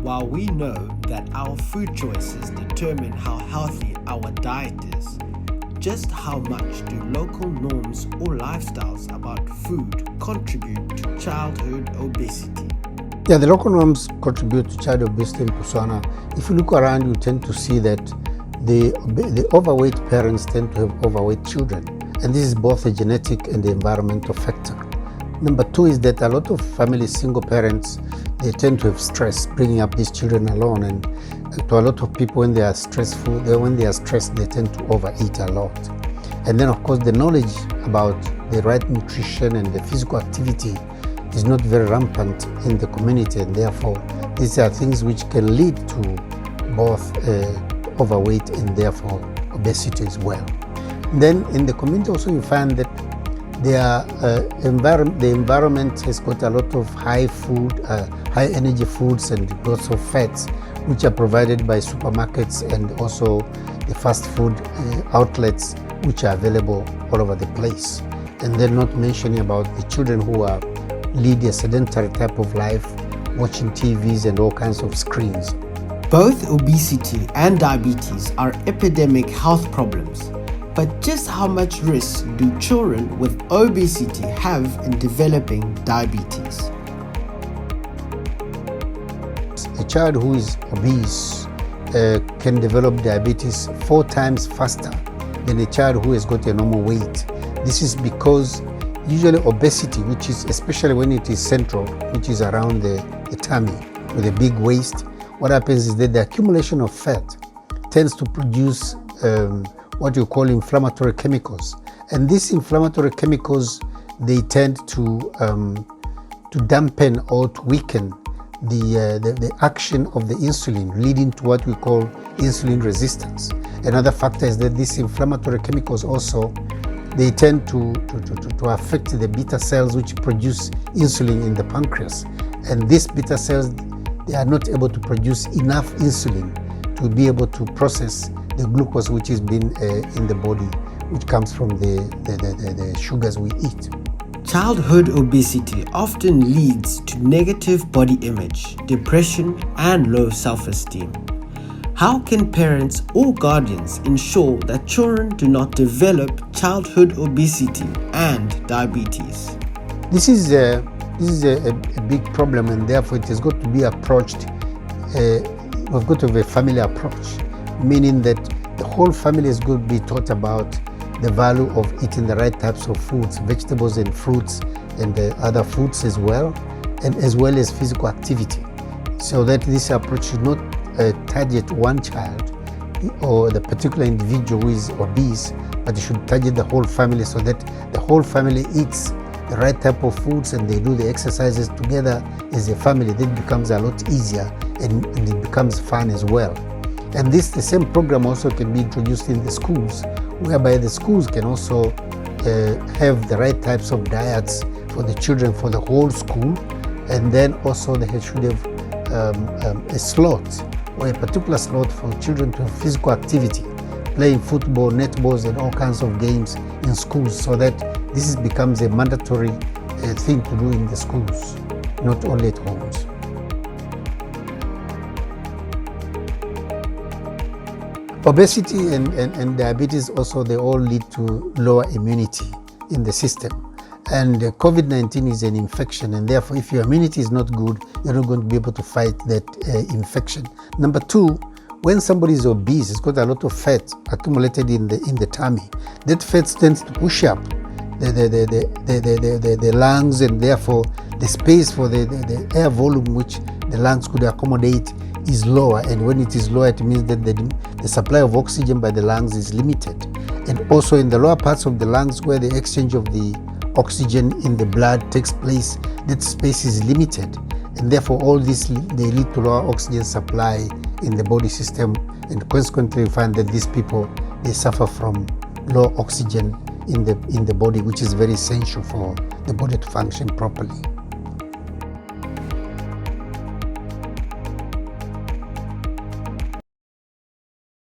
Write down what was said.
While we know that our food choices determine how healthy our diet is, just how much do local norms or lifestyles about food contribute to childhood obesity? Yeah, the local norms contribute to child obesity in Botswana. If you look around, you tend to see that the overweight parents tend to have overweight children. And this is both a genetic and the environmental factor. Number two is that a lot of families, single parents, they tend to have stress bringing up these children alone. And to a lot of people, when they are stressed, they tend to overeat a lot. And then, of course, the knowledge about the right nutrition and the physical activity is not very rampant in the community, and therefore these are things which can lead to both overweight and therefore obesity as well. Then in the community also you find that the environment has got a lot of high energy foods and lots of fats which are provided by supermarkets and also the fast food outlets which are available all over the place. And then not mentioning about the children who are lead a sedentary type of life, watching TVs and all kinds of screens. Both obesity and diabetes are epidemic health problems, but just how much risk do children with obesity have in developing diabetes? A child who is obese can develop diabetes 4 times faster than a child who has got a normal weight. This is because usually obesity, which is especially when it is central, which is around the tummy with a big waist, what happens is that the accumulation of fat tends to produce what you call inflammatory chemicals. And these inflammatory chemicals, they tend to dampen or to weaken the action of the insulin, leading to what we call insulin resistance. Another factor is that these inflammatory chemicals also, they tend to affect the beta cells which produce insulin in the pancreas. And these beta cells, they are not able to produce enough insulin to be able to process the glucose which is being in the body, which comes from the sugars we eat. Childhood obesity often leads to negative body image, depression, and low self-esteem. How can parents or guardians ensure that children do not develop childhood obesity and diabetes? This is a big problem, and therefore it has got to be approached. We've got to have a family approach, meaning that the whole family is going to be taught about the value of eating the right types of foods, vegetables and fruits, and other foods as well, and as well as physical activity, so that this approach should not target one child or the particular individual who is obese, but it should target the whole family, so that the whole family eats the right type of foods and they do the exercises together as a family. That becomes a lot easier and it becomes fun as well. And the same program also can be introduced in the schools, whereby the schools can also have the right types of diets for the children for the whole school. And then also they should have a slot or a particular slot for children to have physical activity, playing football, netballs, and all kinds of games in schools, so that this becomes a mandatory thing to do in the schools, not only at homes. Obesity and diabetes also, they all lead to lower immunity in the system. And COVID-19 is an infection, and therefore if your immunity is not good, you're not going to be able to fight that infection. Number two, when somebody is obese, it's got a lot of fat accumulated in the tummy. That fat tends to push up the lungs, and therefore the space for the air volume which the lungs could accommodate is lower. And when it is lower, it means that the supply of oxygen by the lungs is limited. And also in the lower parts of the lungs, where the exchange of the oxygen in the blood takes place, that space is limited. And therefore all this, they lead to lower oxygen supply in the body system, and consequently we find that these people, they suffer from low oxygen in the body, which is very essential for the body to function properly.